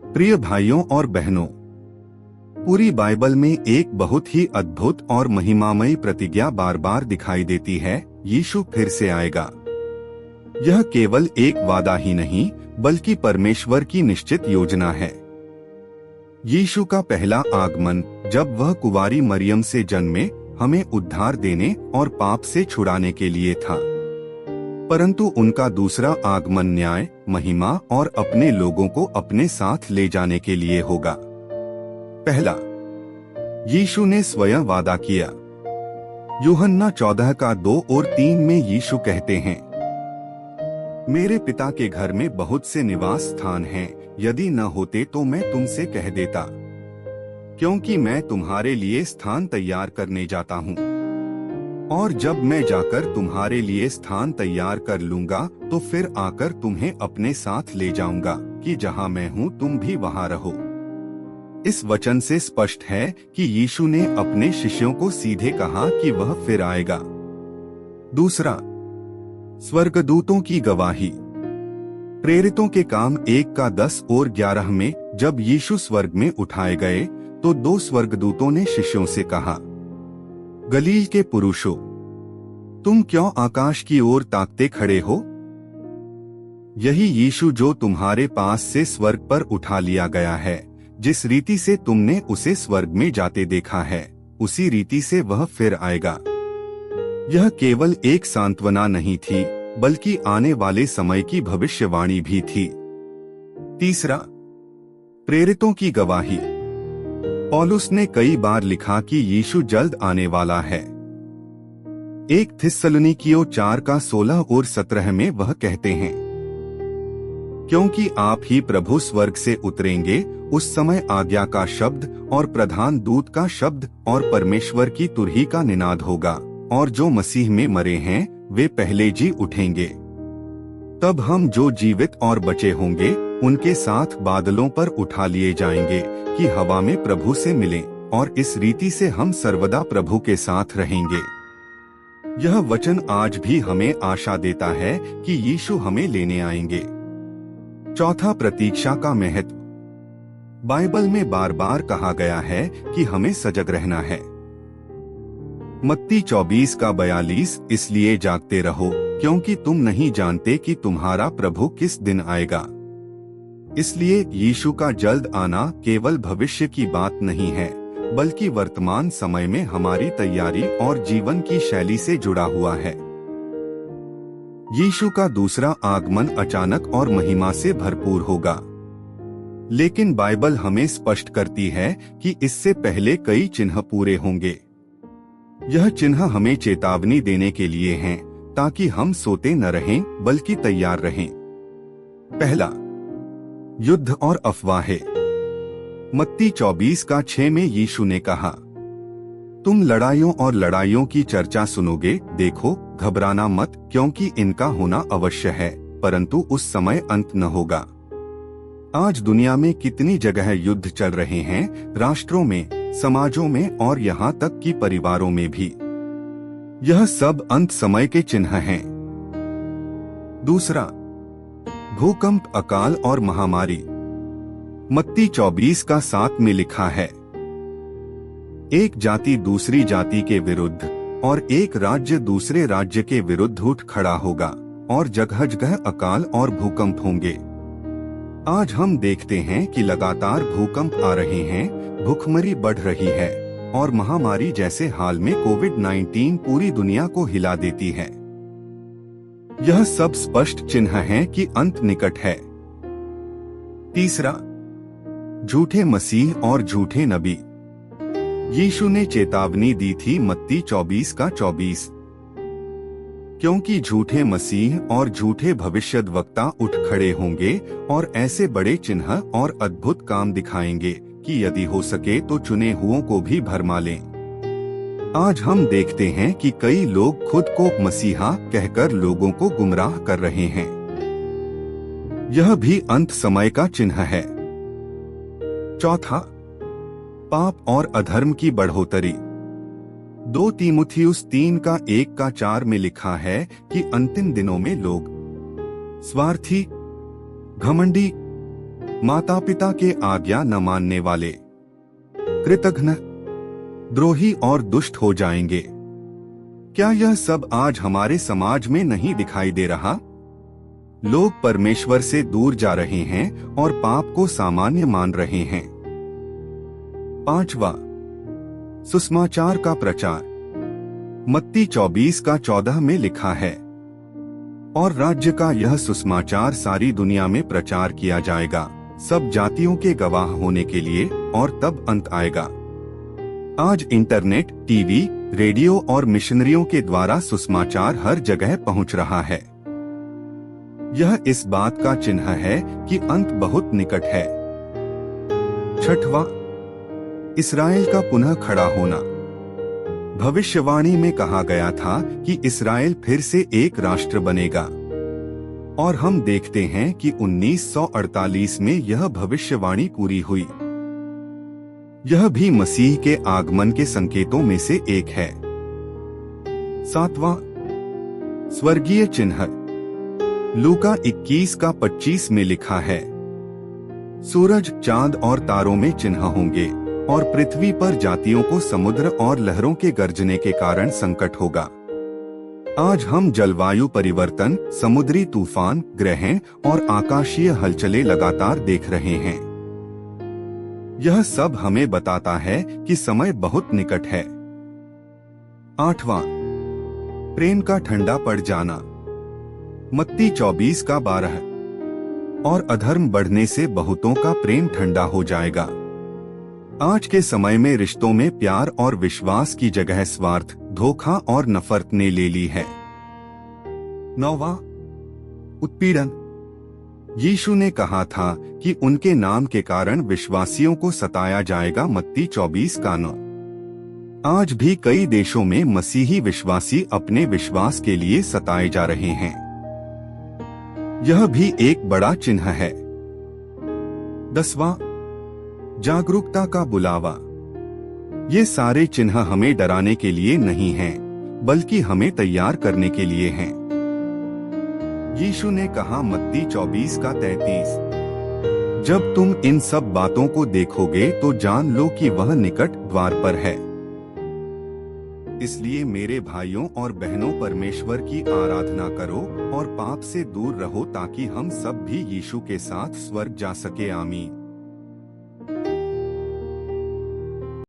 प्रिय भाइयों और बहनों, पूरी बाइबल में एक बहुत ही अद्भुत और महिमामयी प्रतिज्ञा बार बार दिखाई देती है। यीशु फिर से आएगा। यह केवल एक वादा ही नहीं, बल्कि परमेश्वर की निश्चित योजना है। यीशु का पहला आगमन, जब वह कुंवारी मरियम से जन्मे, हमें उद्धार देने और पाप से छुड़ाने के लिए था। परंतु उनका दूसरा आगमन न्याय, महिमा और अपने लोगों को अपने साथ ले जाने के लिए होगा। पहला, यीशु ने स्वयं वादा किया। यूहन्ना 14 का 2 और 3 में यीशु कहते हैं, मेरे पिता के घर में बहुत से निवास स्थान हैं, यदि न होते तो मैं तुमसे कह देता, क्योंकि मैं तुम्हारे लिए स्थान तैयार करने जाता हूँ। और जब मैं जाकर तुम्हारे लिए स्थान तैयार कर लूंगा तो फिर आकर तुम्हें अपने साथ ले जाऊंगा, कि जहां मैं हूं तुम भी वहां रहो। इस वचन से स्पष्ट है कि यीशु ने अपने शिष्यों को सीधे कहा कि वह फिर आएगा। दूसरा, स्वर्गदूतों की गवाही। प्रेरितों के काम 1 का 10 और 11 में जब यीशु स्वर्ग में उठाए गए तो 2 स्वर्गदूतों ने शिष्यों से कहा, गलील के पुरुषों, तुम क्यों आकाश की ओर ताकते खड़े हो? यही यीशु जो तुम्हारे पास से स्वर्ग पर उठा लिया गया है, जिस रीति से तुमने उसे स्वर्ग में जाते देखा है, उसी रीति से वह फिर आएगा। यह केवल एक सांत्वना नहीं थी, बल्कि आने वाले समय की भविष्यवाणी भी थी। तीसरा, प्रेरितों की गवाही। पौलुस ने कई बार लिखा कि यीशु जल्द आने वाला है। 1 थिस्सलुनीकियों 4 का 16 और 17 में वह कहते हैं, क्योंकि आप ही प्रभु स्वर्ग से उतरेंगे, उस समय आज्ञा का शब्द और प्रधान दूत का शब्द और परमेश्वर की तुरही का निनाद होगा, और जो मसीह में मरे हैं वे पहले जी उठेंगे। तब हम जो जीवित और बचे होंगे उनके साथ बादलों पर उठा लिए जाएंगे कि हवा में प्रभु से मिलें, और इस रीति से हम सर्वदा प्रभु के साथ रहेंगे। यह वचन आज भी हमें आशा देता है कि यीशु हमें लेने आएंगे। चौथा, प्रतीक्षा का महत्व। बाइबल में बार बार कहा गया है कि हमें सजग रहना है। मत्ती 24 का 42, इसलिए जागते रहो, क्योंकि तुम नहीं जानते कि तुम्हारा प्रभु किस दिन आएगा। इसलिए यीशु का जल्द आना केवल भविष्य की बात नहीं है, बल्कि वर्तमान समय में हमारी तैयारी और जीवन की शैली से जुड़ा हुआ है। यीशु का दूसरा आगमन अचानक और महिमा से भरपूर होगा, लेकिन बाइबल हमें स्पष्ट करती है कि इससे पहले कई चिन्ह पूरे होंगे। यह चिन्ह हमें चेतावनी देने के लिए हैं, ताकि हम सोते न रहें बल्कि तैयार रहें। पहला, युद्ध और अफवाहें। मत्ती 24 का 6 में यीशु ने कहा, तुम लड़ाइयों और लड़ाइयों की चर्चा सुनोगे, देखो घबराना मत, क्योंकि इनका होना अवश्य है, परंतु उस समय अंत न होगा। आज दुनिया में कितनी जगह युद्ध चल रहे हैं, राष्ट्रों में, समाजों में और यहाँ तक कि परिवारों में भी। यह सब अंत समय के चिन्ह हैं। दूसरा, भूकंप, अकाल और महामारी। मत्ती 24 का 7 में लिखा है, एक जाति दूसरी जाति के विरुद्ध और एक राज्य दूसरे राज्य के विरुद्ध उठ खड़ा होगा, और जगह जगह अकाल और भूकंप होंगे। आज हम देखते हैं कि लगातार भूकंप आ रहे हैं, भूखमरी बढ़ रही है, और महामारी जैसे हाल में कोविड-19 पूरी दुनिया को हिला देती है। यह सब स्पष्ट चिन्ह हैं कि अंत निकट है। तीसरा, झूठे मसीह और झूठे नबी। यीशु ने चेतावनी दी थी मत्ती 24 का 24, क्योंकि झूठे मसीह और झूठे भविष्यद्वक्ता उठ खड़े होंगे और ऐसे बड़े चिन्ह और अद्भुत काम दिखाएंगे कि यदि हो सके तो चुने हुओं को भी भरमा लें। आज हम देखते हैं कि कई लोग खुद को मसीहा कहकर लोगों को गुमराह कर रहे हैं। यह भी अंत समय का चिन्ह है। चौथा, पाप और अधर्म की बढ़ोतरी। 2 तीमुथियुस 3 का 1 का 4 में लिखा है कि अंतिम दिनों में लोग स्वार्थी, घमंडी, माता पिता के आज्ञा न मानने वाले, कृतघ्न, द्रोही और दुष्ट हो जाएंगे। क्या यह सब आज हमारे समाज में नहीं दिखाई दे रहा? लोग परमेश्वर से दूर जा रहे हैं और पाप को सामान्य मान रहे हैं। 5वां, सुसमाचार का प्रचार। मत्ती 24:14 में लिखा है, और राज्य का यह सुसमाचार सारी दुनिया में प्रचार किया जाएगा, सब जातियों के गवाह होने के लिए, और तब अंत आएगा। आज इंटरनेट, टीवी, रेडियो और मिशनरियों के द्वारा सुसमाचार हर जगह पहुंच रहा है। यह इस बात का चिन्ह है कि अंत बहुत निकट है। 6वां, इस्राएल का पुनः खड़ा होना। भविष्यवाणी में कहा गया था कि इस्राएल फिर से एक राष्ट्र बनेगा, और हम देखते हैं कि 1948 में यह भविष्यवाणी पूरी हुई। यह भी मसीह के आगमन के संकेतों में से एक है। 7वां, स्वर्गीय चिन्ह। लूका 21:25 में लिखा है, सूरज, चांद और तारों में चिन्ह होंगे, और पृथ्वी पर जातियों को समुद्र और लहरों के गरजने के कारण संकट होगा। आज हम जलवायु परिवर्तन, समुद्री तूफान, ग्रहण और आकाशीय हलचलें लगातार देख रहे हैं। यह सब हमें बताता है कि समय बहुत निकट है। 8वां, प्रेम का ठंडा पड़ जाना। मत्ती 24:12, और अधर्म बढ़ने से बहुतों का प्रेम ठंडा हो जाएगा। आज के समय में रिश्तों में प्यार और विश्वास की जगह स्वार्थ, धोखा और नफरत ने ले ली है। 9वां, उत्पीड़न। यीशु ने कहा था कि उनके नाम के कारण विश्वासियों को सताया जाएगा। मत्ती 24:9। आज भी कई देशों में मसीही विश्वासी अपने विश्वास के लिए सताए जा रहे हैं। यह भी एक बड़ा चिन्ह है। 10वां, जागरूकता का बुलावा। ये सारे चिन्ह हमें डराने के लिए नहीं हैं, बल्कि हमें तैयार करने के लिए हैं। यीशु ने कहा, मत्ती 24:33, जब तुम इन सब बातों को देखोगे तो जान लो कि वह निकट द्वार पर है। इसलिए मेरे भाइयों और बहनों, परमेश्वर की आराधना करो और पाप से दूर रहो, ताकि हम सब भी यीशु के साथ स्वर्ग जा सके। आमीन।